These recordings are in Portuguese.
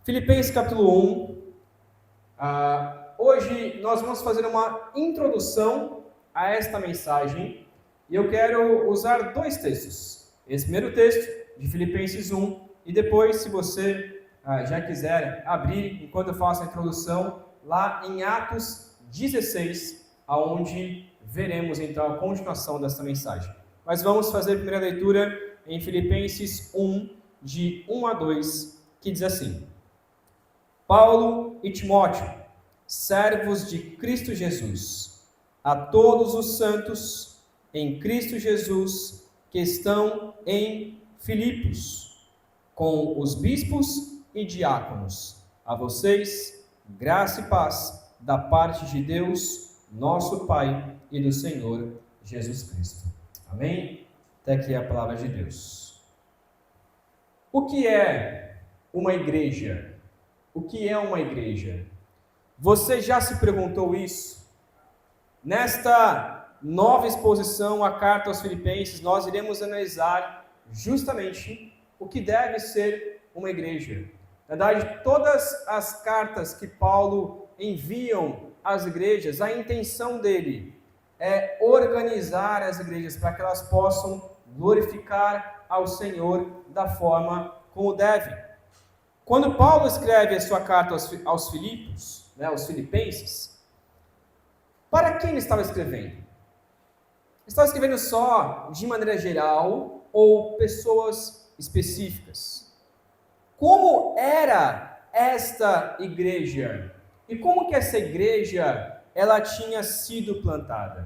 Filipenses capítulo 1. Hoje nós vamos fazer uma introdução a esta mensagem e eu quero usar dois textos. Esse primeiro texto de Filipenses 1 e depois, se você já quiser abrir, enquanto eu faço a introdução, lá em Atos 16, aonde veremos então a continuação dessa mensagem. Mas vamos fazer a primeira leitura em Filipenses 1, de 1 a 2, que diz assim: Paulo e Timóteo, servos de Cristo Jesus, a todos os santos em Cristo Jesus que estão em Filipos, com os bispos e diáconos, a vocês, graça e paz da parte de Deus, nosso Pai, e do Senhor Jesus Cristo. Amém? Até aqui a palavra de Deus. O que é uma igreja? O que é uma igreja? Você já se perguntou isso? Nesta nova exposição à carta aos Filipenses, nós iremos analisar justamente o que deve ser uma igreja. Na verdade, todas as cartas que Paulo enviam às igrejas, a intenção dele é organizar as igrejas para que elas possam glorificar ao Senhor da forma como deve. Quando Paulo escreve a sua carta aos Filipos, aos Filipenses, para quem ele estava escrevendo? Ele estava escrevendo só de maneira geral ou pessoas específicas? Como era esta igreja? E como que essa igreja ela tinha sido plantada?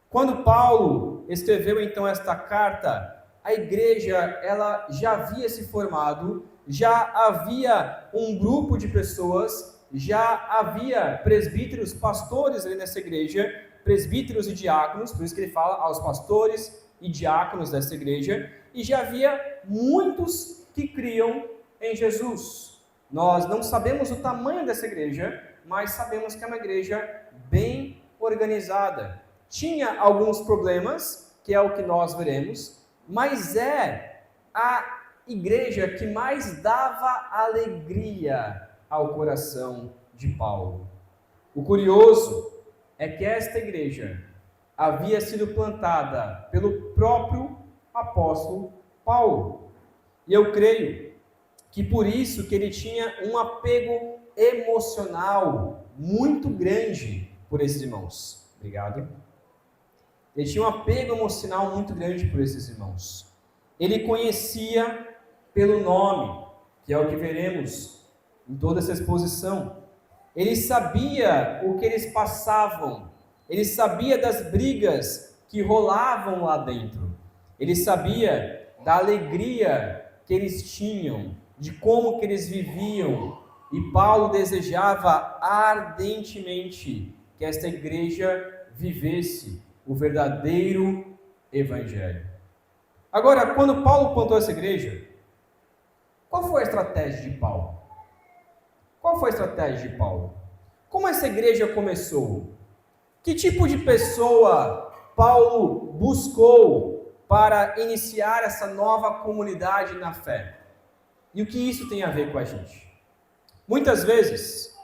Quando Paulo escreveu então esta carta, a igreja ela já havia se formado, já havia um grupo de pessoas, já havia presbíteros, pastores ali nessa igreja, presbíteros e diáconos, por isso que ele fala aos pastores e diáconos dessa igreja, e já havia muitos que criam em Jesus. Nós não sabemos o tamanho dessa igreja, mas sabemos que é uma igreja bem organizada. Tinha alguns problemas, que é o que nós veremos, mas é a igreja que mais dava alegria ao coração de Paulo. O curioso é que esta igreja havia sido plantada pelo próprio apóstolo Paulo. E eu creio que por isso que ele tinha um apego emocional muito grande por esses irmãos. Obrigado. Ele tinha um apego emocional muito grande por esses irmãos. Ele conhecia pelo nome, que é o que veremos em toda essa exposição. Ele sabia o que eles passavam. Ele sabia das brigas que rolavam lá dentro. Ele sabia da alegria que eles tinham, de como que eles viviam. E Paulo desejava ardentemente que esta igreja vivesse o verdadeiro evangelho. Agora, quando Paulo plantou essa igreja, qual foi a estratégia de Paulo? Qual foi a estratégia de Paulo? Como essa igreja começou? Que tipo de pessoa Paulo buscou para iniciar essa nova comunidade na fé? E o que isso tem a ver com a gente? Muitas vezes,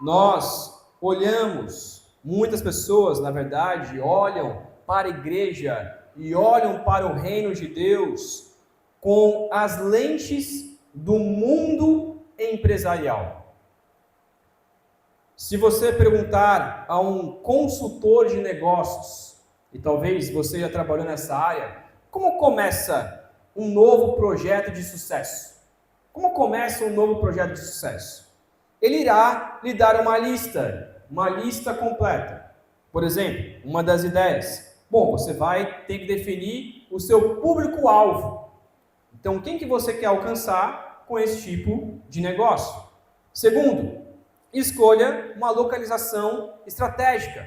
nós olhamos, muitas pessoas, na verdade, olham para a igreja e olham para o reino de Deus com as lentes do mundo empresarial. Se você perguntar a um consultor de negócios, e talvez você já trabalhou nessa área, como começa um novo projeto de sucesso? Como começa um novo projeto de sucesso? Ele irá lhe dar uma lista completa. Por exemplo, uma das ideias. Bom, você vai ter que definir o seu público-alvo. Então, quem que você quer alcançar com esse tipo de negócio? Segundo, escolha uma localização estratégica.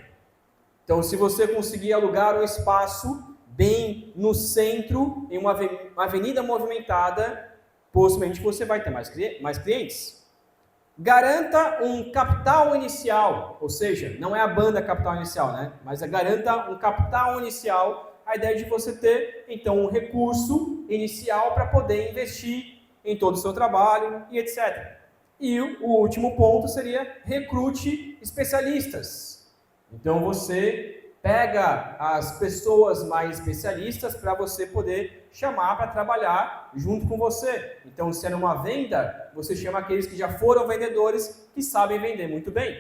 Então, se você conseguir alugar um espaço bem no centro, em uma avenida movimentada, possivelmente você vai ter mais clientes. Garanta um capital inicial, ou seja, não é a banda capital inicial, né? Mas garanta um capital inicial, a ideia de você ter, então, um recurso inicial para poder investir em todo o seu trabalho e etc. E o último ponto seria recrute especialistas. Então você pega as pessoas mais especialistas para você poder chamar para trabalhar junto com você. Então, se é numa venda, você chama aqueles que já foram vendedores, que sabem vender muito bem.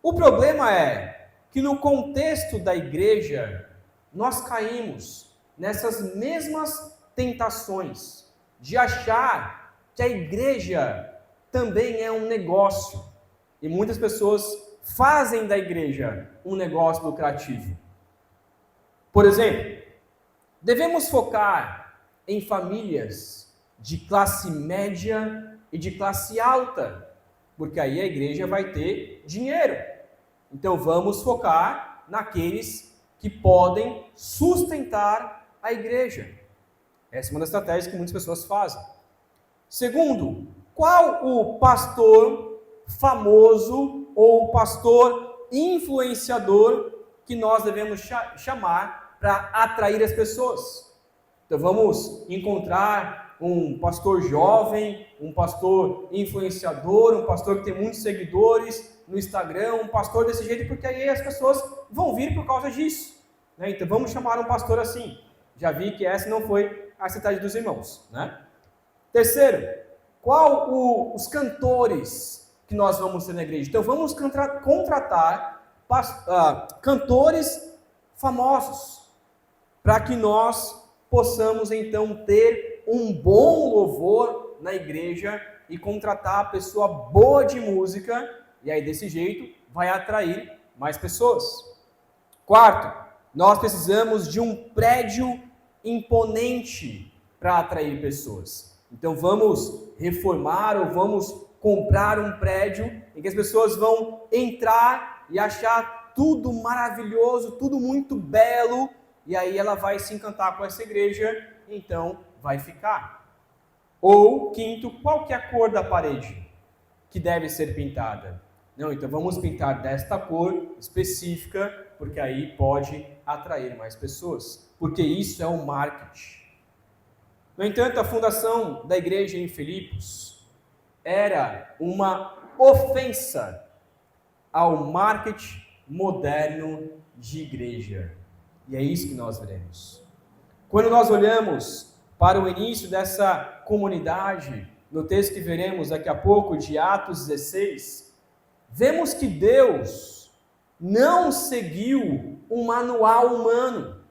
O problema é que no contexto da igreja, nós caímos nessas mesmas tentações de achar que a igreja também é um negócio. E muitas pessoas fazem da igreja um negócio lucrativo. Por exemplo, devemos focar em famílias de classe média e de classe alta, porque aí a igreja vai ter dinheiro. Então vamos focar naqueles que podem sustentar a igreja. Essa é uma das estratégias que muitas pessoas fazem. Segundo, qual o pastor famoso ou o pastor influenciador que nós devemos chamar para atrair as pessoas? Então vamos encontrar um pastor jovem, um pastor influenciador, um pastor que tem muitos seguidores no Instagram, um pastor desse jeito, porque aí as pessoas vão vir por causa disso. Né? Então vamos chamar um pastor assim. Já vi que essa não foi a estratégia dos irmãos. Né? Terceiro, qual os cantores que nós vamos ter na igreja? Então vamos contratar cantores famosos, para que nós possamos então ter um bom louvor na igreja e contratar a pessoa boa de música, e aí desse jeito vai atrair mais pessoas. Quarto, nós precisamos de um prédio imponente para atrair pessoas. Então vamos reformar ou vamos comprar um prédio em que as pessoas vão entrar e achar tudo maravilhoso, tudo muito belo, e aí ela vai se encantar com essa igreja, então vai ficar. Ou quinto, qual que é a cor da parede que deve ser pintada? Não, então vamos pintar desta cor específica, porque aí pode atrair mais pessoas, porque isso é o marketing. No entanto, a fundação da igreja em Filipos era uma ofensa ao marketing moderno de igreja. E é isso que nós veremos. Quando nós olhamos para o início dessa comunidade, no texto que veremos daqui a pouco, de Atos 16, vemos que Deus não seguiu um manual humano.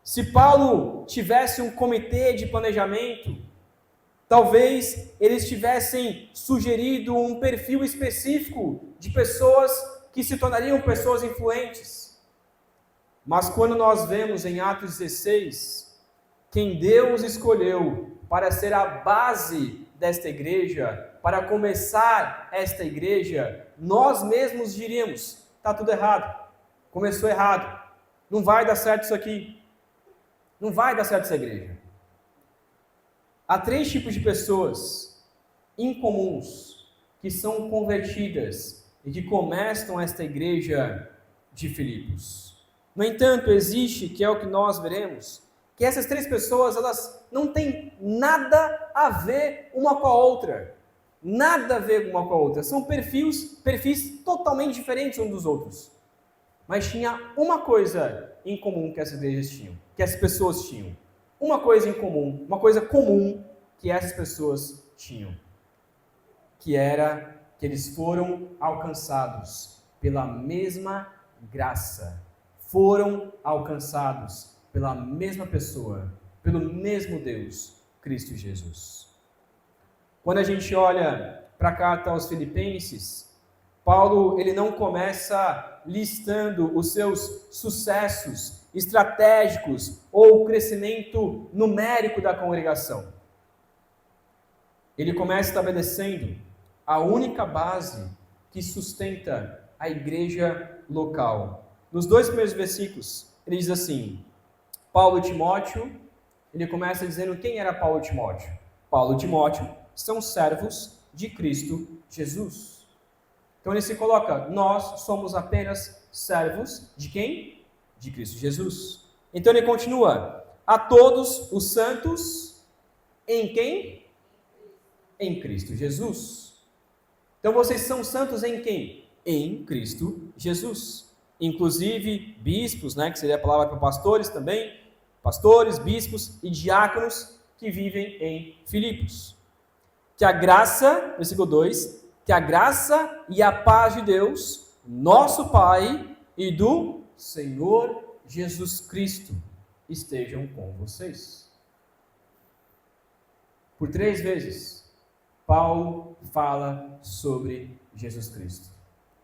Se Paulo tivesse um comitê de planejamento, talvez eles tivessem sugerido um perfil específico de pessoas que se tornariam pessoas influentes. Mas quando nós vemos em Atos 16, quem Deus escolheu para ser a base desta igreja, para começar esta igreja, nós mesmos diríamos, está tudo errado, começou errado, não vai dar certo isso aqui, não vai dar certo essa igreja. Há 3 tipos de pessoas incomuns que são convertidas e que começam esta igreja de Filipos. No entanto, existe, que é o que nós veremos, que essas 3 pessoas, elas não têm nada a ver uma com a outra. Nada a ver uma com a outra. São perfis totalmente diferentes uns dos outros. Mas tinha uma coisa em comum que essas igrejas tinham, que essas pessoas tinham. Uma coisa em comum, uma coisa comum que essas pessoas tinham. Que era que eles foram alcançados pela mesma graça. Foram alcançados pela mesma pessoa, pelo mesmo Deus, Cristo Jesus. Quando a gente olha para a carta aos Filipenses, Paulo ele não começa listando os seus sucessos estratégicos ou o crescimento numérico da congregação. Ele começa estabelecendo a única base que sustenta a igreja local. Nos 2 primeiros versículos, ele diz assim, Paulo e Timóteo, ele começa dizendo quem era Paulo e Timóteo. Paulo e Timóteo são servos de Cristo Jesus. Então ele se coloca, nós somos apenas servos de quem? De Cristo Jesus. Então ele continua, a todos os santos, em quem? em Cristo Jesus. Então vocês são santos em quem? Em Cristo Jesus. Inclusive bispos, né, que seria a palavra para pastores também, pastores, bispos e diáconos que vivem em Filipos. Que a graça, versículo 2, que a graça e a paz de Deus, nosso Pai e do Senhor Jesus Cristo estejam com vocês. Por 3 vezes, Paulo fala sobre Jesus Cristo.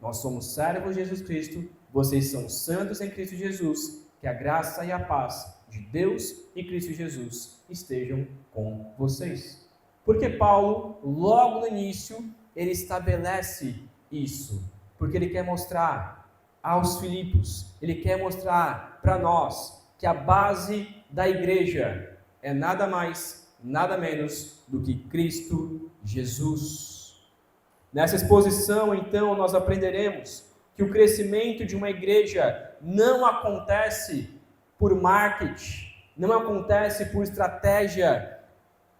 Nós somos servos de Jesus Cristo, vocês são santos em Cristo Jesus, que a graça e a paz de Deus e Cristo Jesus estejam com vocês. Porque Paulo, logo no início, ele estabelece isso, porque ele quer mostrar aos Filipos, ele quer mostrar para nós que a base da igreja é nada mais, nada menos do que Cristo Jesus. Nessa exposição, então, nós aprenderemos que o crescimento de uma igreja não acontece por marketing, não acontece por estratégia,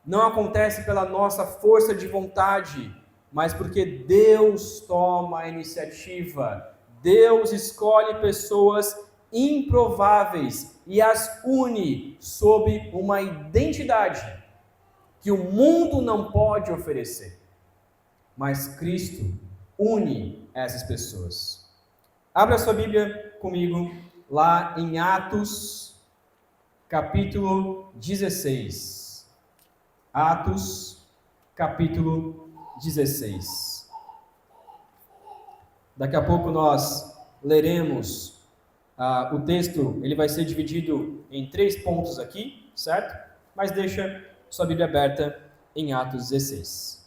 não acontece pela nossa força de vontade, mas porque Deus toma a iniciativa. Deus escolhe pessoas improváveis e as une sob uma identidade que o mundo não pode oferecer. Mas Cristo une essas pessoas. Abra sua Bíblia comigo lá em Atos, capítulo 16. Atos, capítulo 16. Daqui a pouco nós leremos o texto, ele vai ser dividido em 3 pontos aqui, certo? Mas deixa sua Bíblia aberta em Atos 16.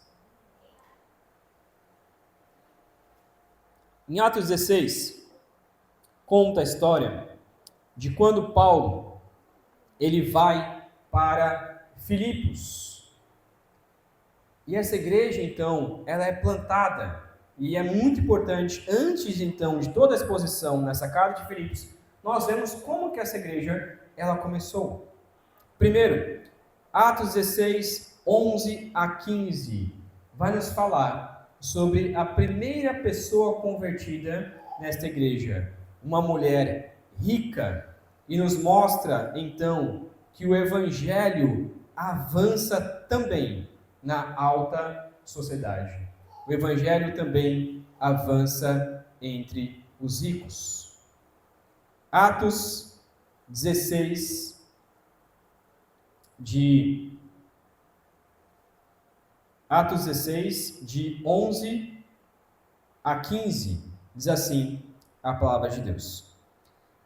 Em Atos 16, conta a história de quando Paulo ele vai para Filipos. E essa igreja, então, ela é plantada. E é muito importante, antes, então, de toda a exposição nessa carta de Filipos, nós vemos como que essa igreja, ela começou. Primeiro, Atos 16, 11 a 15, vai nos falar sobre a primeira pessoa convertida nesta igreja, uma mulher rica, e nos mostra, então, que o evangelho avança também na alta sociedade. O evangelho também avança entre os ricos. Atos 16, de 11 a 15, diz assim a palavra de Deus.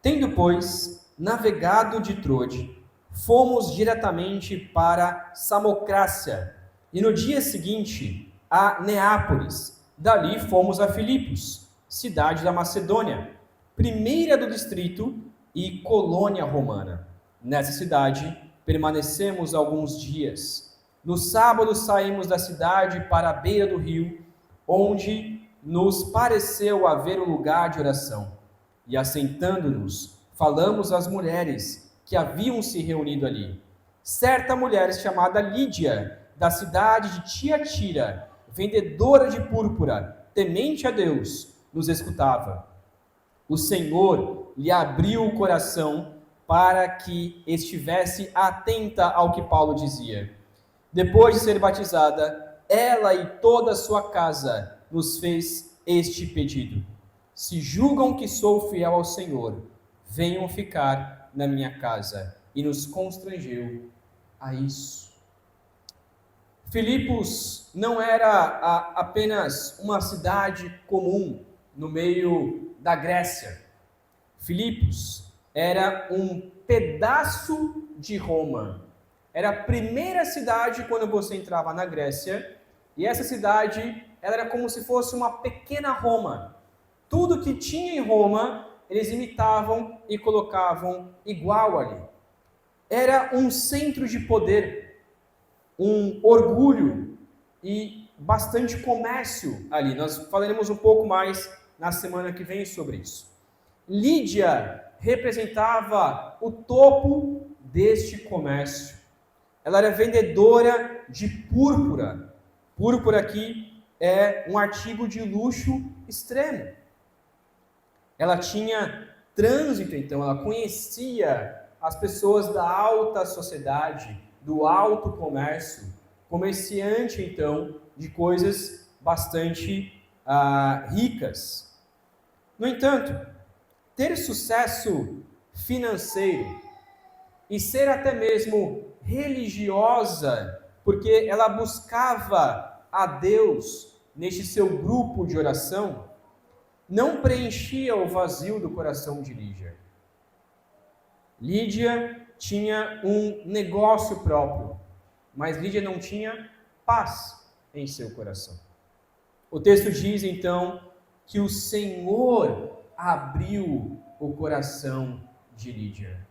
Tendo, pois, navegado de Trode, fomos diretamente para Samocrácia, e no dia seguinte a Neápolis. Dali fomos a Filipos, cidade da Macedônia, primeira do distrito e colônia romana. Nessa cidade permanecemos alguns dias. No sábado saímos da cidade para a beira do rio, onde nos pareceu haver um lugar de oração. E assentando-nos, falamos às mulheres que haviam se reunido ali. Certa mulher chamada Lídia, da cidade de Tiatira, vendedora de púrpura, temente a Deus, nos escutava. O Senhor lhe abriu o coração para que estivesse atenta ao que Paulo dizia. Depois de ser batizada, ela e toda a sua casa nos fez este pedido: se julgam que sou fiel ao Senhor, venham ficar na minha casa. E nos constrangeu a isso. Filipos não era apenas uma cidade comum no meio da Grécia. Filipos era um pedaço de Roma. Era a primeira cidade quando você entrava na Grécia, e essa cidade ela era como se fosse uma pequena Roma. Tudo que tinha em Roma, eles imitavam e colocavam igual ali. Era um centro de poder, um orgulho e bastante comércio ali. Nós falaremos um pouco mais na semana que vem sobre isso. Lídia representava o topo deste comércio. Ela era vendedora de púrpura. Púrpura aqui é um artigo de luxo extremo. Ela tinha trânsito, então, ela conhecia as pessoas da alta sociedade, do alto comércio, comerciante, então, de coisas bastante ricas. No entanto, ter sucesso financeiro e ser até mesmo religiosa, porque ela buscava a Deus neste seu grupo de oração, não preenchia o vazio do coração de Lídia. Lídia tinha um negócio próprio, mas Lídia não tinha paz em seu coração. O texto diz então que o Senhor abriu o coração de Lídia.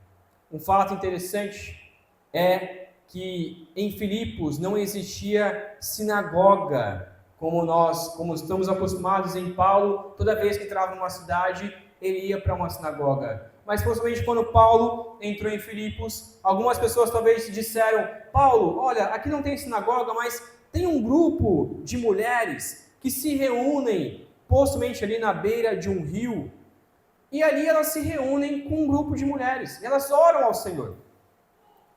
Um fato interessante é que em Filipos não existia sinagoga, como estamos acostumados em Paulo. Toda vez que entrava numa cidade, ele ia para uma sinagoga. Mas possivelmente quando Paulo entrou em Filipos, algumas pessoas talvez disseram: Paulo, olha, aqui não tem sinagoga, mas tem um grupo de mulheres que se reúnem, possivelmente ali na beira de um rio, e ali elas se reúnem com um grupo de mulheres, e elas oram ao Senhor.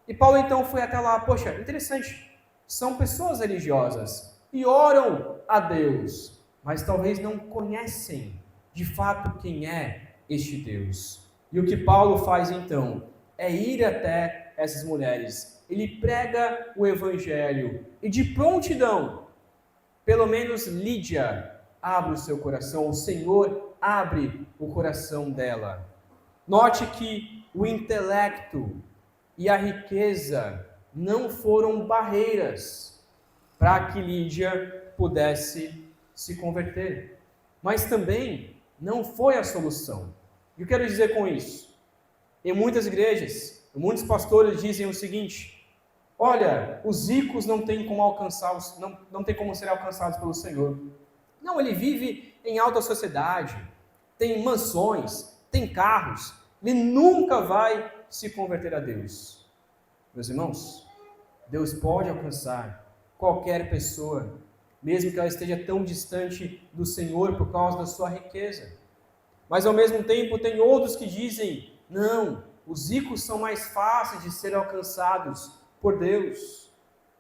E Paulo então foi até lá. Poxa, interessante, são pessoas religiosas e oram a Deus, mas talvez não conhecem de fato quem é este Deus. E o que Paulo faz então é ir até essas mulheres. Ele prega o evangelho e de prontidão, pelo menos Lídia abre o seu coração, o Senhor abre o coração dela. Note que o intelecto e a riqueza não foram barreiras para que Lídia pudesse se converter. Mas também não foi a solução. E eu quero dizer com isso? Em muitas igrejas, muitos pastores dizem o seguinte: olha, os ricos não têm como alcançá-los, não tem como ser alcançados pelo Senhor. Não, ele vive em alta sociedade, tem mansões, tem carros, ele nunca vai se converter a Deus. Meus irmãos, Deus pode alcançar qualquer pessoa, mesmo que ela esteja tão distante do Senhor por causa da sua riqueza. Mas ao mesmo tempo tem outros que dizem: não, os ricos são mais fáceis de ser alcançados por Deus,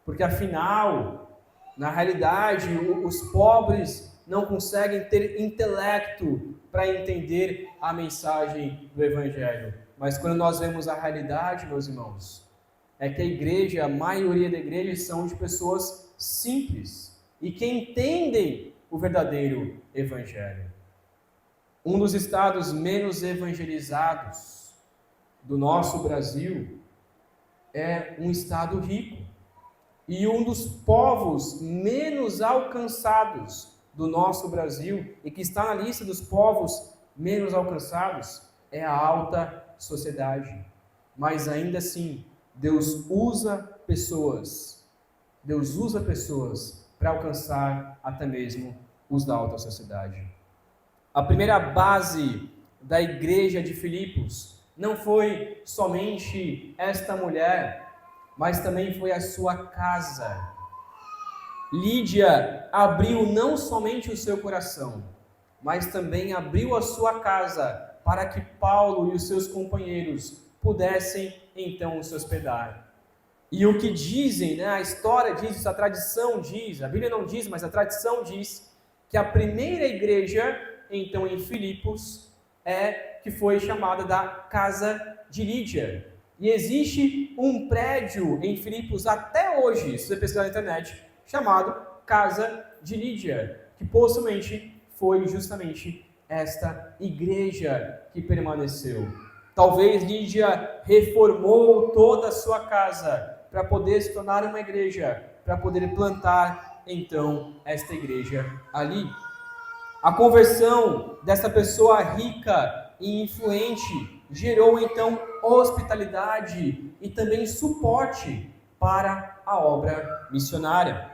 porque afinal, na realidade, os pobres não conseguem ter intelecto para entender a mensagem do Evangelho. Mas quando nós vemos a realidade, meus irmãos, é que a igreja, a maioria da igreja são de pessoas simples e que entendem o verdadeiro Evangelho. Um dos estados menos evangelizados do nosso Brasil é um estado rico. E um dos povos menos alcançados do nosso Brasil, e que está na lista dos povos menos alcançados, é a alta sociedade. Mas ainda assim, Deus usa pessoas para alcançar até mesmo os da alta sociedade. A primeira base da igreja de Filipos não foi somente esta mulher, mas também foi a sua casa. Lídia abriu não somente o seu coração, mas também abriu a sua casa para que Paulo e os seus companheiros pudessem então se hospedar. E o que dizem, a história diz, a tradição diz, a Bíblia não diz, mas a tradição diz que a primeira igreja, então em Filipos, que foi chamada da Casa de Lídia. E existe um prédio em Filipos até hoje, se você pesquisar na internet, chamado Casa de Lídia, que possivelmente foi justamente esta igreja que permaneceu. Talvez Lídia reformou toda a sua casa para poder se tornar uma igreja, para poder plantar então esta igreja ali. A conversão dessa pessoa rica e influente gerou então hospitalidade e também suporte para a obra missionária.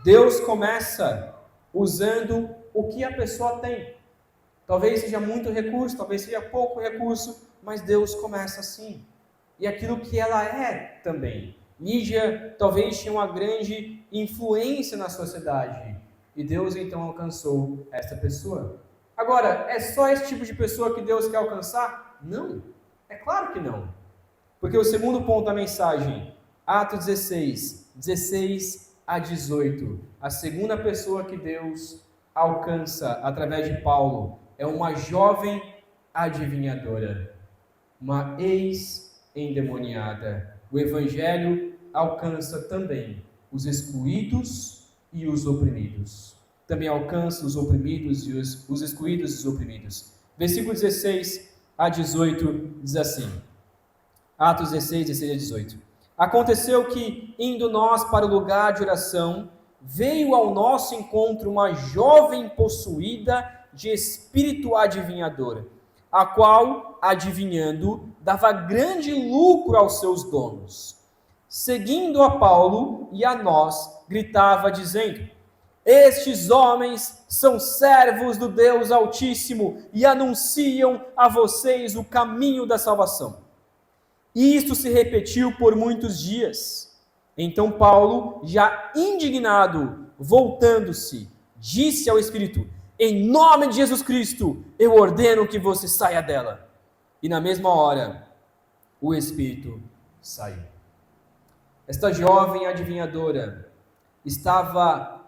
Deus começa usando o que a pessoa tem. Talvez seja muito recurso, talvez seja pouco recurso, mas Deus começa assim. E aquilo que ela é também. Lídia talvez tinha uma grande influência na sociedade. E Deus então alcançou essa pessoa. Agora, é só esse tipo de pessoa que Deus quer alcançar? Não, é claro que não. Porque o segundo ponto da mensagem, Atos 16, 16 a 18, a segunda pessoa que Deus alcança através de Paulo é uma jovem adivinhadora, uma ex-endemoniada. O Evangelho alcança também os excluídos e os oprimidos. Também alcança os oprimidos e os excluídos e os oprimidos. Versículo 16 a 18 diz assim, Atos 16, 16 a 18. Aconteceu que, indo nós para o lugar de oração, veio ao nosso encontro uma jovem possuída de espírito adivinhador, a qual, adivinhando, dava grande lucro aos seus donos. Seguindo a Paulo e a nós, gritava dizendo: estes homens são servos do Deus Altíssimo e anunciam a vocês o caminho da salvação. E isto se repetiu por muitos dias. Então Paulo, já indignado, voltando-se, disse ao Espírito: em nome de Jesus Cristo, eu ordeno que você saia dela. E na mesma hora, o Espírito saiu. Esta jovem adivinhadora estava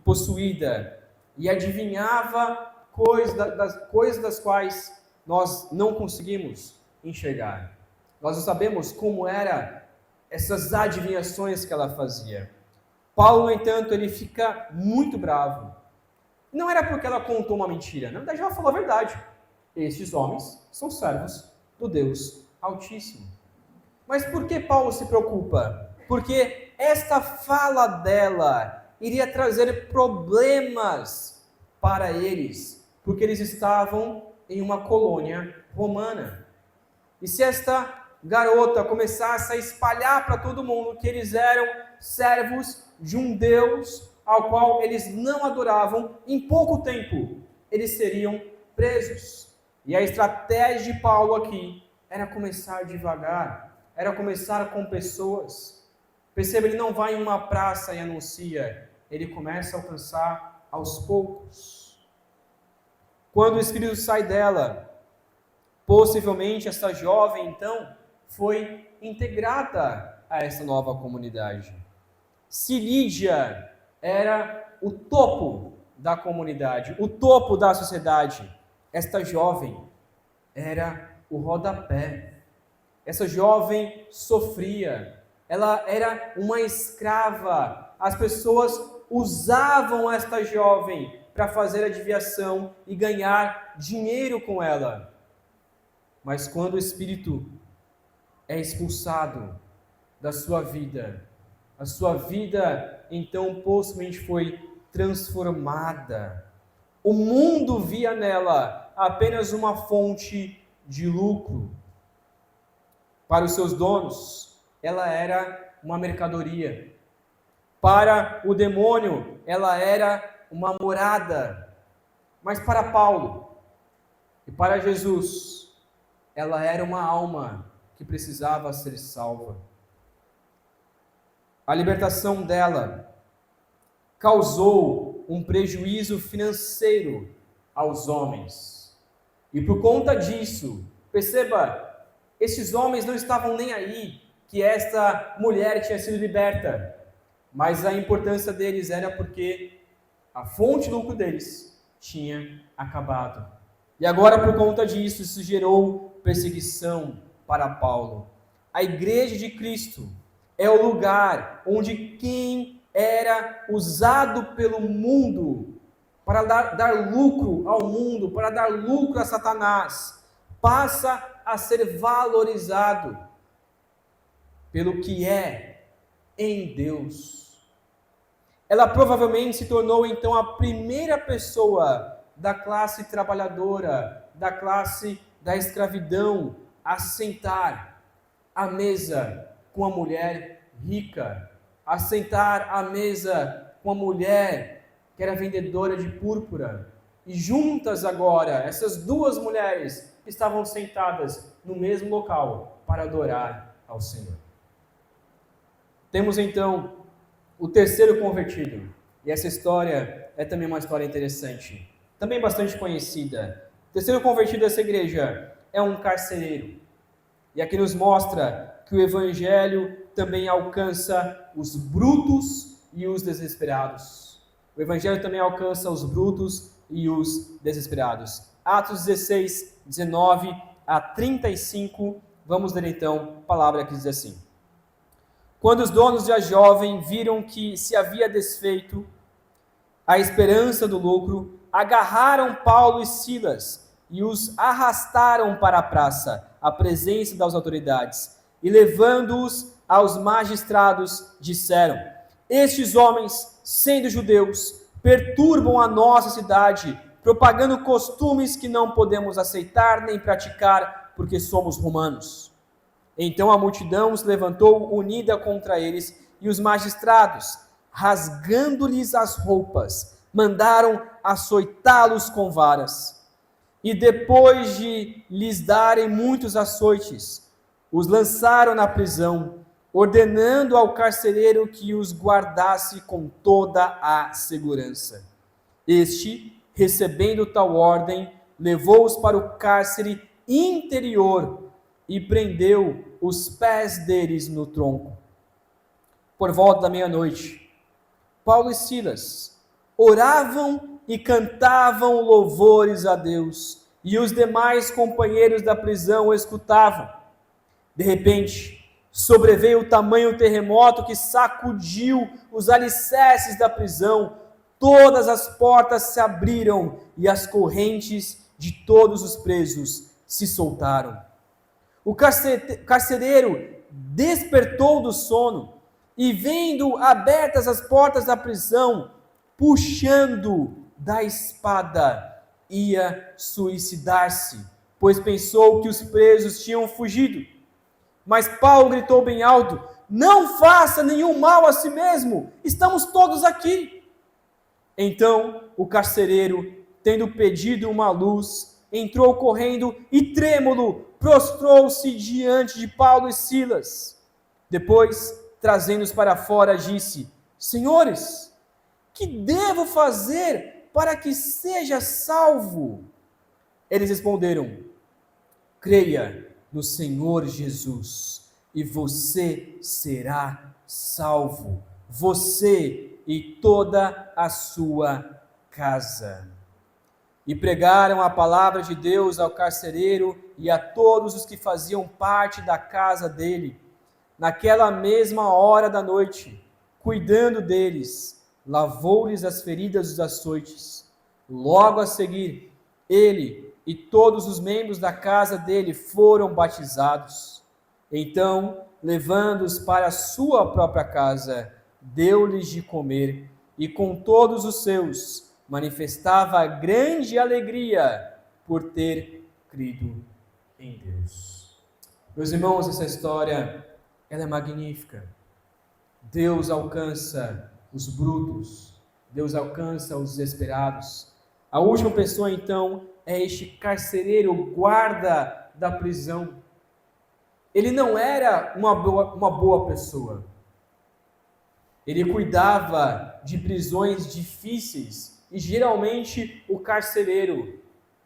possuída e adivinhava coisas das quais nós não conseguimos enxergar. Nós não sabemos como eram essas adivinhações que ela fazia. Paulo, no entanto, ele fica muito bravo. Não era porque ela contou uma mentira, na verdade ela falou a verdade. Estes homens são servos do Deus Altíssimo. Mas por que Paulo se preocupa? Porque esta fala dela iria trazer problemas para eles, porque eles estavam em uma colônia romana. E se esta garota começasse a espalhar para todo mundo que eles eram servos de um Deus ao qual eles não adoravam, em pouco tempo eles seriam presos. E a estratégia de Paulo aqui era começar devagar, era começar com pessoas. Perceba, ele não vai em uma praça e anuncia, ele começa a alcançar aos poucos. Quando o Espírito sai dela, possivelmente essa jovem então foi integrada a essa nova comunidade. Se Lídia era o topo da comunidade, o topo da sociedade, esta jovem era o rodapé. Essa jovem sofria, ela era uma escrava. As pessoas usavam esta jovem para fazer adivinhação e ganhar dinheiro com ela. Mas quando o Espírito é expulsado da sua vida, a sua vida então possivelmente foi transformada. O mundo via nela apenas uma fonte de lucro. Para os seus donos, ela era uma mercadoria. Para o demônio, ela era uma morada. Mas para Paulo e para Jesus, ela era uma alma que precisava ser salva. A libertação dela causou um prejuízo financeiro aos homens. E por conta disso, perceba, esses homens não estavam nem aí que esta mulher tinha sido liberta, mas a importância deles era porque a fonte de lucro deles tinha acabado. E agora, por conta disso, isso gerou perseguição para Paulo. A igreja de Cristo é o lugar onde quem era usado pelo mundo para dar lucro ao mundo, para dar lucro a Satanás, passa a ser valorizado pelo que é em Deus. Ela provavelmente se tornou então a primeira pessoa da classe trabalhadora, da classe da escravidão, a sentar à mesa com a mulher rica, a sentar à mesa com a mulher que era vendedora de púrpura. E juntas agora, essas duas mulheres estavam sentadas no mesmo local para adorar ao Senhor. Temos então o terceiro convertido. E essa história é também uma história interessante, também bastante conhecida. O terceiro convertido dessa igreja é um carcereiro. E aqui nos mostra que o evangelho também alcança os brutos e os desesperados. O evangelho também alcança os brutos e os desesperados. Atos 16, 19 a 35, vamos ler então a palavra que diz assim: Quando os donos da jovem viram que se havia desfeito a esperança do lucro, agarraram Paulo e Silas e os arrastaram para a praça, à presença das autoridades, e levando-os aos magistrados, disseram: Estes homens, sendo judeus, perturbam a nossa cidade, propagando costumes que não podemos aceitar nem praticar, porque somos romanos. Então a multidão se levantou unida contra eles, e os magistrados, rasgando-lhes as roupas, mandaram açoitá-los com varas. E depois de lhes darem muitos açoites, os lançaram na prisão, ordenando ao carcereiro que os guardasse com toda a segurança. Este, recebendo tal ordem, levou-os para o cárcere interior e prendeu os pés deles no tronco. Por volta da meia-noite, Paulo e Silas oravam e cantavam louvores a Deus, e os demais companheiros da prisão o escutavam. De repente, sobreveio o tamanho terremoto que sacudiu os alicerces da prisão, todas as portas se abriram e as correntes de todos os presos se soltaram. O carcereiro despertou do sono e, vendo abertas as portas da prisão, puxando da espada, ia suicidar-se, pois pensou que os presos tinham fugido. Mas Paulo gritou bem alto: Não faça nenhum mal a si mesmo, estamos todos aqui. Então o carcereiro, tendo pedido uma luz, entrou correndo e, trêmulo, prostrou-se diante de Paulo e Silas. Depois, trazendo-os para fora, disse: Senhores, que devo fazer para que seja salvo? Eles responderam: Creia no Senhor Jesus, e você será salvo, você e toda a sua casa. E pregaram a palavra de Deus ao carcereiro e a todos os que faziam parte da casa dele. Naquela mesma hora da noite, cuidando deles, lavou-lhes as feridas dos açoites. Logo a seguir, ele e todos os membros da casa dele foram batizados. Então, levando-os para a sua própria casa, deu-lhes de comer, e com todos os seus manifestava grande alegria por ter crido em Deus. Meus irmãos, essa história, ela é magnífica. Deus alcança os brutos, Deus alcança os desesperados. A última pessoa, então, é este carcereiro, guarda da prisão. Ele não era uma boa pessoa. Ele cuidava de prisões difíceis, e geralmente o carcereiro,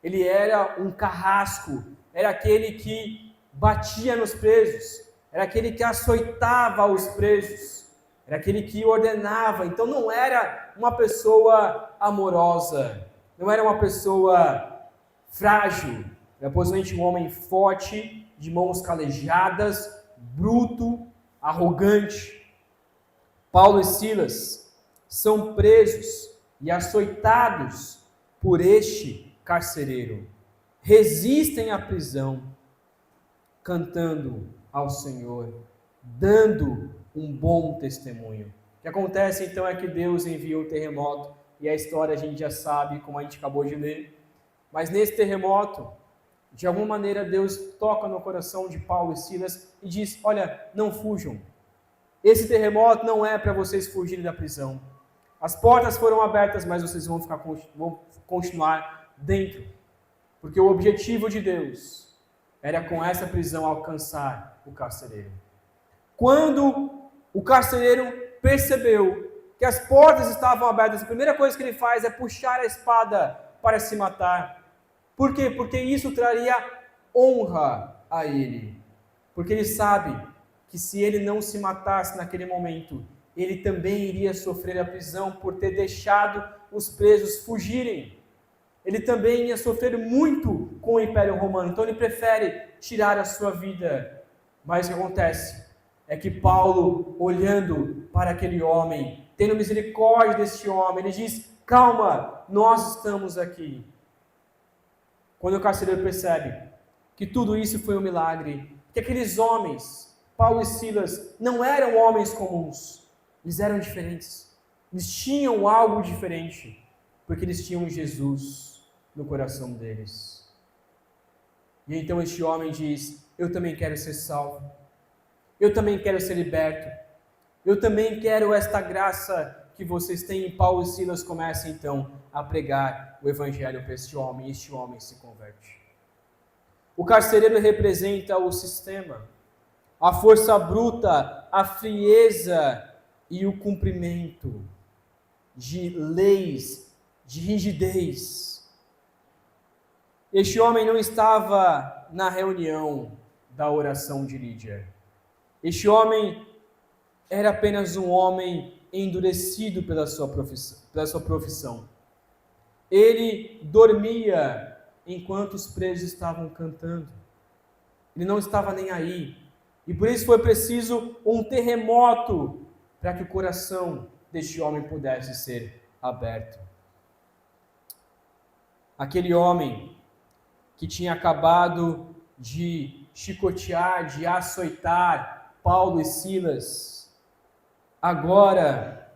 ele era um carrasco, era aquele que batia nos presos, era aquele que açoitava os presos, era aquele que ordenava. Então não era uma pessoa amorosa, não era uma pessoa frágil, era possivelmente um homem forte, de mãos calejadas, bruto, arrogante. Paulo e Silas são presos e açoitados por este carcereiro. Resistem à prisão, cantando ao Senhor, dando um bom testemunho. O que acontece então é que Deus envia um terremoto, e a história a gente já sabe, como a gente acabou de ler. Mas nesse terremoto, de alguma maneira Deus toca no coração de Paulo e Silas e diz: olha, não fujam. Esse terremoto não é para vocês fugirem da prisão. As portas foram abertas, mas vocês vão continuar dentro. Porque o objetivo de Deus era com essa prisão alcançar o carcereiro. Quando o carcereiro percebeu que as portas estavam abertas, a primeira coisa que ele faz é puxar a espada para se matar. Por quê? Porque isso traria honra a ele. Porque ele sabe que se ele não se matasse naquele momento, ele também iria sofrer a prisão por ter deixado os presos fugirem. Ele também ia sofrer muito com o Império Romano, então ele prefere tirar a sua vida. Mas o que acontece é que Paulo, olhando para aquele homem, tendo misericórdia deste homem, ele diz: calma, nós estamos aqui. Quando o carcereiro percebe que tudo isso foi um milagre, que aqueles homens, Paulo e Silas, não eram homens comuns, eles eram diferentes, eles tinham algo diferente, porque eles tinham Jesus no coração deles. E então este homem diz: eu também quero ser salvo, eu também quero ser liberto, eu também quero esta graça que vocês têm. E Paulo e Silas começam então a pregar o evangelho para este homem, e este homem se converte. O carcereiro representa o sistema, a força bruta, a frieza e o cumprimento de leis, de rigidez. Este homem não estava na reunião da oração de Lídia. Este homem era apenas um homem endurecido pela sua profissão. Ele dormia enquanto os presos estavam cantando. Ele não estava nem aí. E por isso foi preciso um terremoto para que o coração deste homem pudesse ser aberto. Aquele homem que tinha acabado de chicotear, de açoitar Paulo e Silas, agora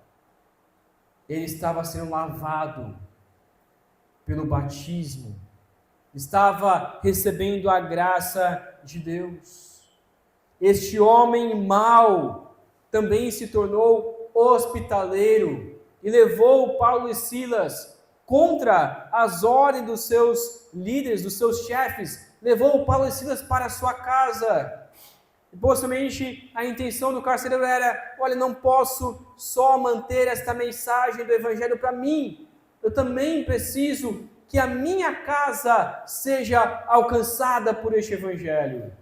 ele estava sendo lavado pelo batismo, estava recebendo a graça de Deus. Este homem mau também se tornou hospitaleiro e levou Paulo e Silas contra as ordens dos seus líderes, dos seus chefes, levou Paulo e Silas para a sua casa. E possivelmente a intenção do carcereiro era: olha, não posso só manter esta mensagem do evangelho para mim, eu também preciso que a minha casa seja alcançada por este evangelho.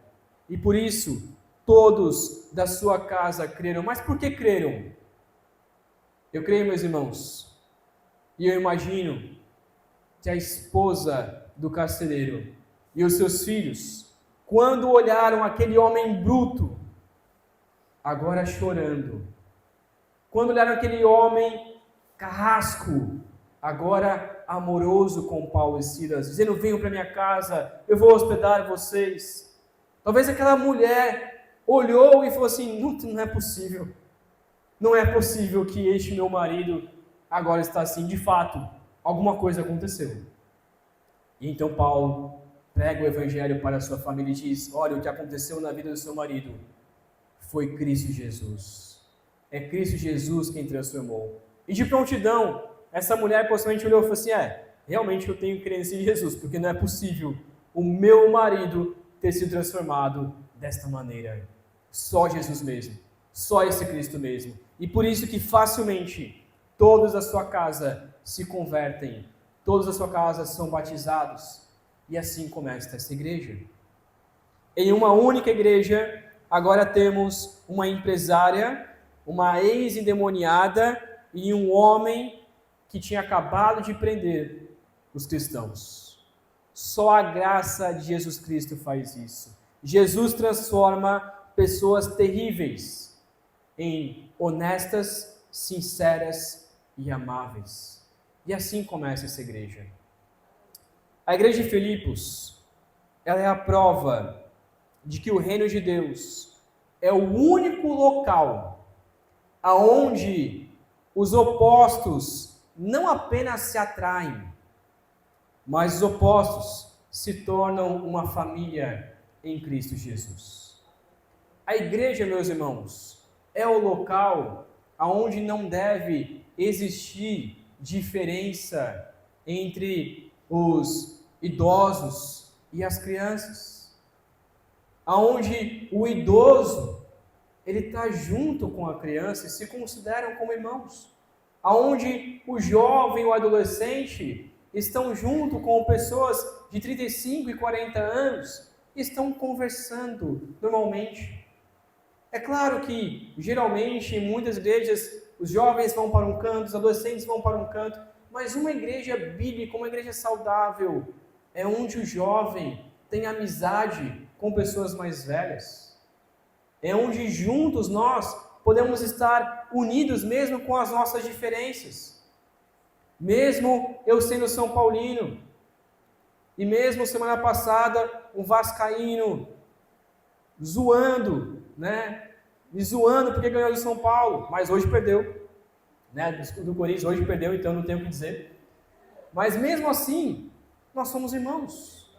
E por isso, todos da sua casa creram. Mas por que creram? Eu creio, meus irmãos, e eu imagino que a esposa do carcereiro e os seus filhos, quando olharam aquele homem bruto, agora chorando, quando olharam aquele homem carrasco, agora amoroso com Paulo e Silas, dizendo: venham para minha casa, eu vou hospedar vocês. Talvez aquela mulher olhou e falou assim: não é possível, não é possível que este meu marido agora está assim. De fato, alguma coisa aconteceu. E então Paulo prega o evangelho para a sua família e diz: olha, o que aconteceu na vida do seu marido foi Cristo Jesus. É Cristo Jesus quem transformou. E de prontidão, essa mulher possivelmente olhou e falou assim: realmente eu tenho crença em Jesus, porque não é possível o meu marido ter sido transformado desta maneira. Só Jesus mesmo, só esse Cristo mesmo. E por isso que facilmente todos da sua casa se convertem, todos da sua casa são batizados. E assim começa essa igreja. Em uma única igreja, agora temos uma empresária, uma ex-endemoniada e um homem que tinha acabado de prender os cristãos. Só a graça de Jesus Cristo faz isso. Jesus transforma pessoas terríveis em honestas, sinceras e amáveis. E assim começa essa igreja. A igreja de Filipos, ela é a prova de que o reino de Deus é o único local aonde os opostos não apenas se atraem, mas os opostos se tornam uma família em Cristo Jesus. A igreja, meus irmãos, é o local aonde não deve existir diferença entre os idosos e as crianças. Aonde o idoso, ele está junto com a criança e se consideram como irmãos. onde o jovem ou adolescente estão junto com pessoas de 35 e 40 anos, estão conversando normalmente. É claro que, geralmente, em muitas igrejas, os jovens vão para um canto, os adolescentes vão para um canto, mas uma igreja bíblica, uma igreja saudável, é onde o jovem tem amizade com pessoas mais velhas. É onde juntos nós podemos estar unidos mesmo com as nossas diferenças. Mesmo eu sendo São Paulino, e mesmo semana passada um vascaíno zoando, né? Me zoando porque ganhou do São Paulo, mas hoje perdeu, né? Do Corinthians hoje perdeu, então não tenho o que dizer. Mas mesmo assim, nós somos irmãos.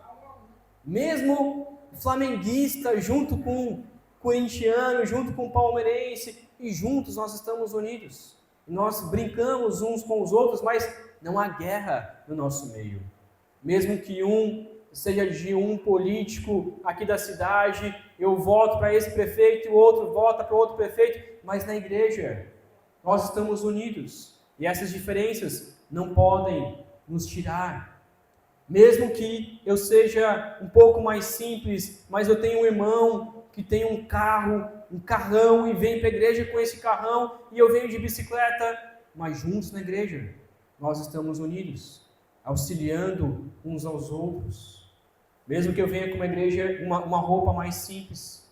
Mesmo flamenguista junto com corintiano, junto com palmeirense, e juntos nós estamos unidos. Nós brincamos uns com os outros, mas não há guerra no nosso meio. Mesmo que um seja de um político aqui da cidade, eu voto para esse prefeito e o outro vota para outro prefeito, mas na igreja nós estamos unidos e essas diferenças não podem nos tirar. Mesmo que eu seja um pouco mais simples, mas eu tenho um irmão que tem um carro, um carrão e vem para a igreja com esse carrão e eu venho de bicicleta, mas juntos na igreja nós estamos unidos, auxiliando uns aos outros. Mesmo que eu venha com uma igreja, uma roupa mais simples,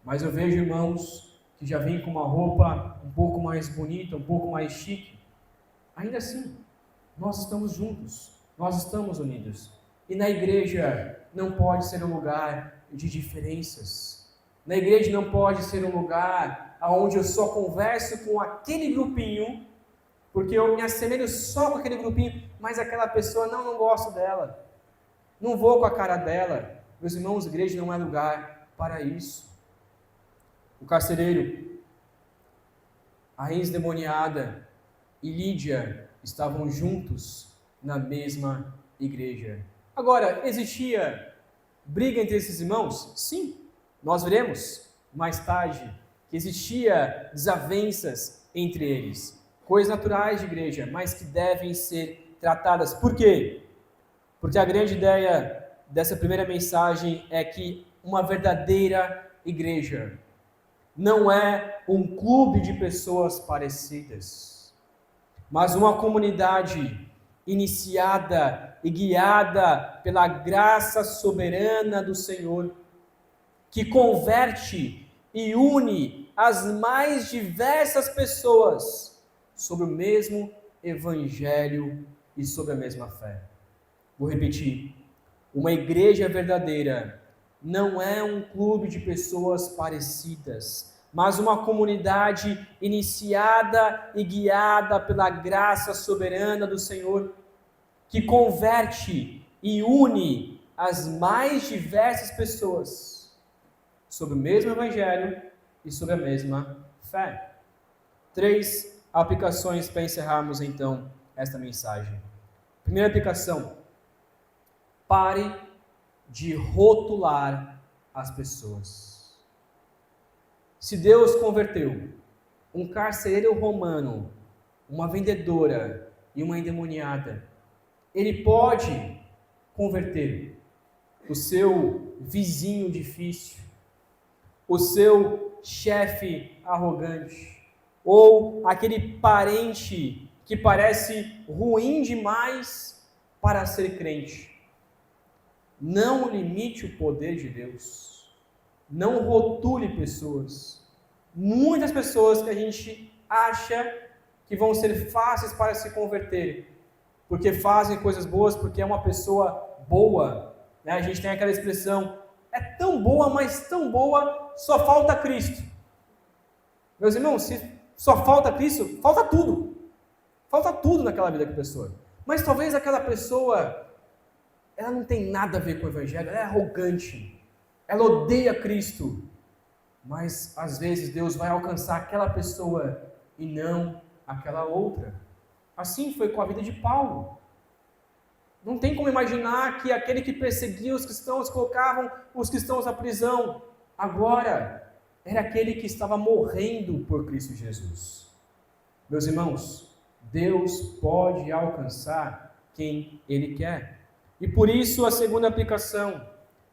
mas eu vejo irmãos que já vêm com uma roupa um pouco mais bonita, um pouco mais chique. Ainda assim, nós estamos juntos, nós estamos unidos. E na igreja não pode ser um lugar de diferenças. Na igreja não pode ser um lugar onde eu só converso com aquele grupinho, porque eu me assemelho só com aquele grupinho, mas aquela pessoa não gosto dela. Não vou com a cara dela. Meus irmãos, a igreja não é lugar para isso. O carcereiro, a ex-demoniada e Lídia estavam juntos na mesma igreja. Agora, existia briga entre esses irmãos? Sim, nós veremos mais tarde que existia desavenças entre eles. Coisas naturais de igreja, mas que devem ser tratadas. Por quê? Porque a grande ideia dessa primeira mensagem é que uma verdadeira igreja não é um clube de pessoas parecidas, mas uma comunidade iniciada e guiada pela graça soberana do Senhor, que converte e une as mais diversas pessoas sobre o mesmo evangelho e sobre a mesma fé. Vou repetir, uma igreja verdadeira não é um clube de pessoas parecidas, mas uma comunidade iniciada e guiada pela graça soberana do Senhor, que converte e une as mais diversas pessoas sobre o mesmo evangelho e sobre a mesma fé. 3 aplicações para encerrarmos então esta mensagem. Primeira aplicação: pare de rotular as pessoas. Se Deus converteu um carcereiro romano, uma vendedora e uma endemoniada, Ele pode converter o seu vizinho difícil, o seu chefe arrogante, ou aquele parente que parece ruim demais para ser crente. Não limite o poder de Deus. Não rotule pessoas. Muitas pessoas que a gente acha que vão ser fáceis para se converter, porque fazem coisas boas, porque é uma pessoa boa. Né? A gente tem aquela expressão, é tão boa, mas tão boa, só falta Cristo. Meus irmãos, se só falta Cristo, falta tudo. Falta tudo naquela vida da pessoa. Mas talvez aquela pessoa, ela não tem nada a ver com o Evangelho, ela é arrogante, ela odeia Cristo, mas às vezes Deus vai alcançar aquela pessoa e não aquela outra. Assim foi com a vida de Paulo. Não tem como imaginar que aquele que perseguia os cristãos, colocavam os cristãos na prisão, agora era aquele que estava morrendo por Cristo Jesus. Meus irmãos, Deus pode alcançar quem Ele quer. E por isso a segunda aplicação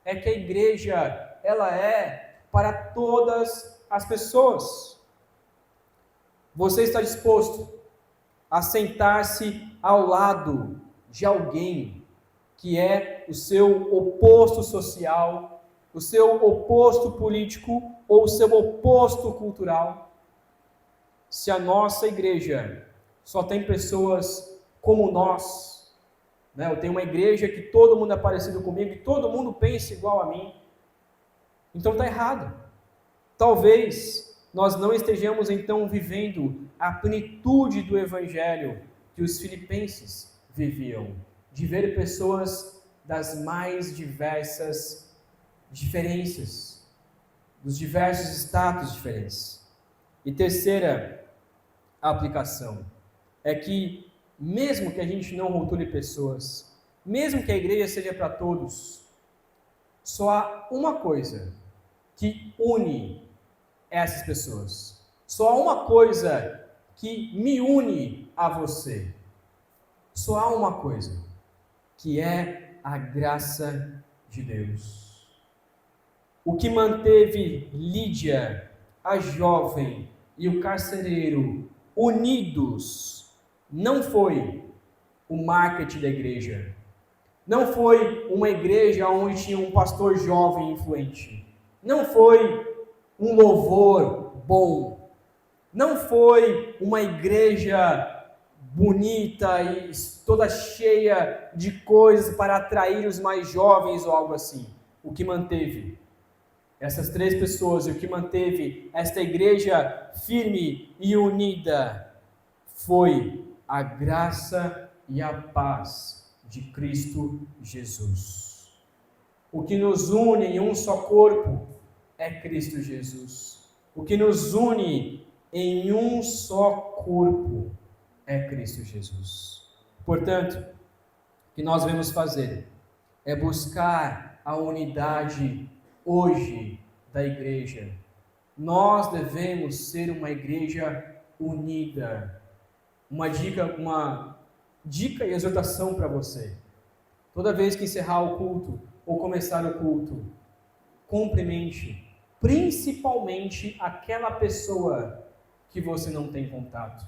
é que a igreja, ela é para todas as pessoas. Você está disposto a sentar-se ao lado de alguém que é o seu oposto social, o seu oposto político ou o seu oposto cultural? Se a nossa igreja só tem pessoas como nós, né? Eu tenho uma igreja que todo mundo é parecido comigo e todo mundo pensa igual a mim, então está errado. Talvez nós não estejamos então vivendo a plenitude do evangelho que os filipenses viviam, de ver pessoas das mais diversas diferenças, dos diversos status diferentes. E terceira aplicação é que, mesmo que a gente não rotule pessoas, mesmo que a igreja seja para todos, só há uma coisa que une essas pessoas. Só há uma coisa que me une a você. Só há uma coisa, que é a graça de Deus. O que manteve Lídia, a jovem, e o carcereiro unidos não foi o marketing da igreja, não foi uma igreja onde tinha um pastor jovem influente, não foi um louvor bom, não foi uma igreja bonita e toda cheia de coisas para atrair os mais jovens ou algo assim. O que manteve essas três pessoas e o que manteve esta igreja firme e unida foi a graça e a paz de Cristo Jesus. O que nos une em um só corpo é Cristo Jesus. O que nos une em um só corpo é Cristo Jesus. Portanto, o que nós devemos fazer é buscar a unidade hoje da igreja. Nós devemos ser uma igreja unida. Uma dica e exortação para você. Toda vez que encerrar o culto ou começar o culto, cumprimente principalmente aquela pessoa que você não tem contato,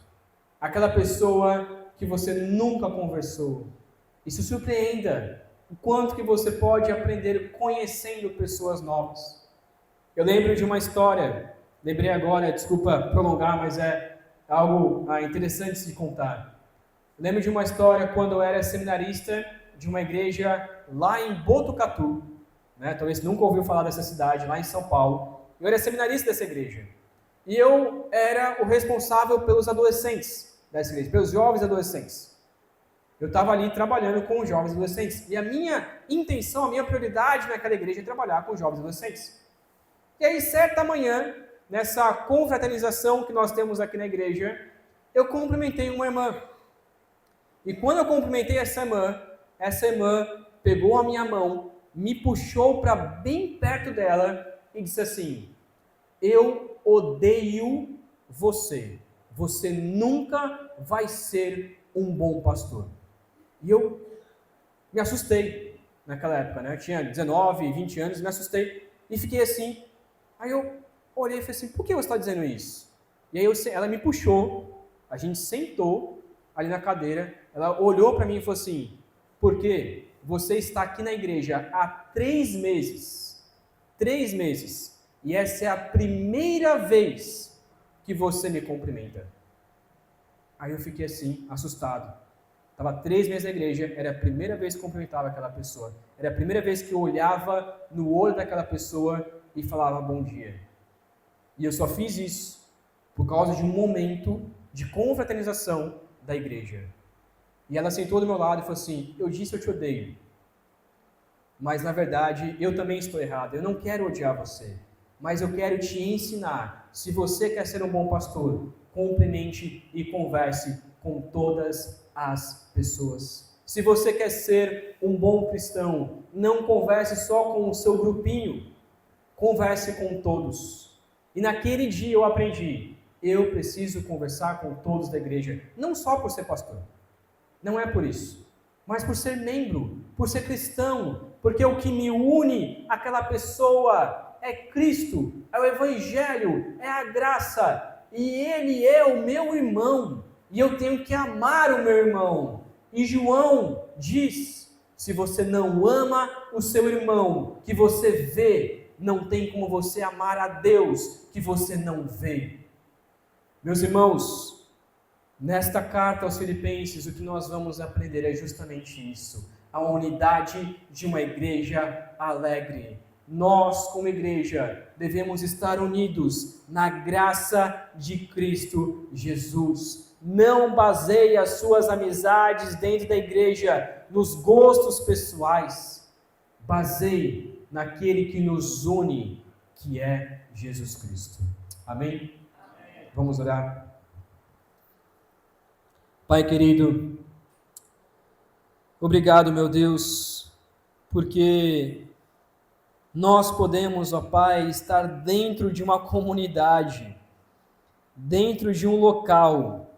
aquela pessoa que você nunca conversou, e se surpreenda o quanto que você pode aprender conhecendo pessoas novas. Eu lembro de uma história, lembrei agora, desculpa prolongar, mas é algo interessante de contar. Eu lembro de uma história quando eu era seminarista de uma igreja lá em Botucatu, né? Talvez nunca ouviu falar dessa cidade, lá em São Paulo. Eu era seminarista dessa igreja. E eu era o responsável pelos adolescentes dessa igreja, pelos jovens adolescentes. Eu estava ali trabalhando com os jovens adolescentes. E a minha intenção, a minha prioridade naquela igreja é trabalhar com os jovens adolescentes. E aí, certa manhã, nessa confraternização que nós temos aqui na igreja, eu cumprimentei uma irmã. E quando eu cumprimentei essa irmã pegou a minha mão, me puxou para bem perto dela e disse assim: eu odeio você. Você nunca vai ser um bom pastor. E eu me assustei naquela época, né? Eu tinha 19, 20 anos, me assustei e fiquei assim. Aí eu olhei e falei assim: por que você está dizendo isso? E aí ela me puxou, a gente sentou ali na cadeira, ela olhou para mim e falou assim: porque você está aqui na igreja há 3 meses, 3 meses, e essa é a primeira vez que você me cumprimenta. Aí eu fiquei assim, assustado. Estava 3 meses na igreja, era a primeira vez que cumprimentava aquela pessoa, era a primeira vez que eu olhava no olho daquela pessoa e falava bom dia. E eu só fiz isso por causa de um momento de confraternização da igreja. E ela sentou do meu lado e falou assim: eu disse eu te odeio, mas na verdade eu também estou errado, eu não quero odiar você, mas eu quero te ensinar. Se você quer ser um bom pastor, cumprimente e converse com todas as pessoas. Se você quer ser um bom cristão, não converse só com o seu grupinho, converse com todos. E naquele dia eu aprendi eu preciso conversar com todos da igreja, não só por ser pastor, não é por isso, mas por ser membro, por ser cristão, porque o que me une àquela pessoa é Cristo, é o Evangelho, é a graça, e Ele é o meu irmão, e eu tenho que amar o meu irmão. E João diz, se você não ama o seu irmão, que você vê, não tem como você amar a Deus, que você não vê. Meus irmãos, nesta carta aos Filipenses, o que nós vamos aprender é justamente isso, a unidade de uma igreja alegre. Nós, como igreja, devemos estar unidos na graça de Cristo Jesus. Não baseie as suas amizades dentro da igreja nos gostos pessoais. Baseie naquele que nos une, que é Jesus Cristo. Amém? Amém. Vamos orar. Pai querido, obrigado, meu Deus, porque nós podemos, ó Pai, estar dentro de uma comunidade, dentro de um local,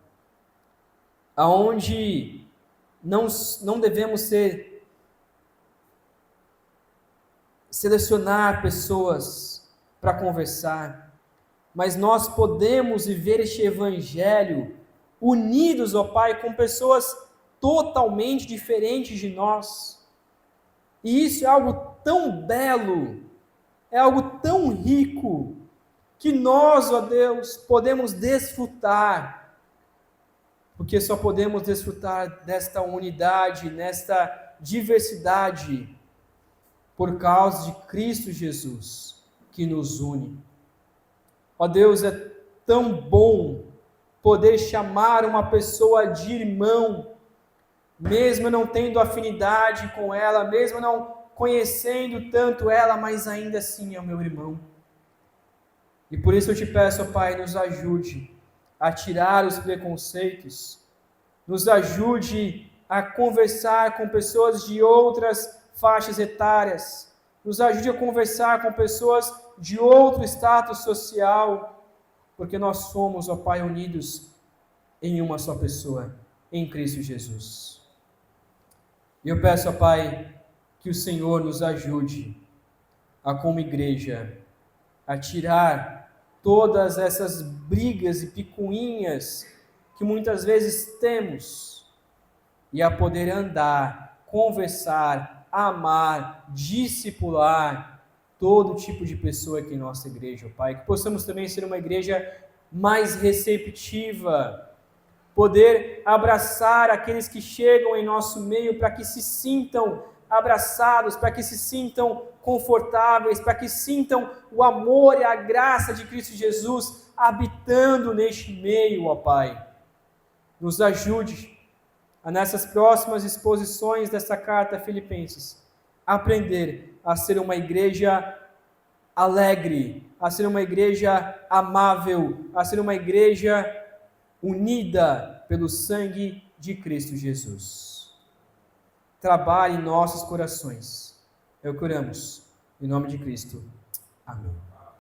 aonde não devemos selecionar pessoas para conversar, mas nós podemos viver este evangelho unidos, ó Pai, com pessoas totalmente diferentes de nós. E isso é algo tão belo, é algo tão rico, que nós, ó Deus, podemos desfrutar, porque só podemos desfrutar desta unidade, nesta diversidade, por causa de Cristo Jesus, que nos une. Ó Deus, é tão bom poder chamar uma pessoa de irmão, mesmo não tendo afinidade com ela, mesmo não conhecendo tanto ela, mas ainda assim é o meu irmão. E por isso eu te peço, ó Pai, nos ajude a tirar os preconceitos, nos ajude a conversar com pessoas de outras faixas etárias, nos ajude a conversar com pessoas de outro status social, porque nós somos, ó Pai, unidos em uma só pessoa, em Cristo Jesus. E eu peço, ó Pai, que o Senhor nos ajude a, como igreja, a tirar todas essas brigas e picuinhas que muitas vezes temos e a poder andar, conversar, amar, discipular todo tipo de pessoa aqui em nossa igreja, ó Pai. Que possamos também ser uma igreja mais receptiva, poder abraçar aqueles que chegam em nosso meio para que se sintam abraçados, para que se sintam confortáveis, para que sintam o amor e a graça de Cristo Jesus habitando neste meio, ó Pai. Nos ajude a, nessas próximas exposições desta carta a Filipenses, aprender a ser uma igreja alegre, a ser uma igreja amável, a ser uma igreja unida pelo sangue de Cristo Jesus. Trabalhe em nossos corações. É o que oramos. Em nome de Cristo. Amém.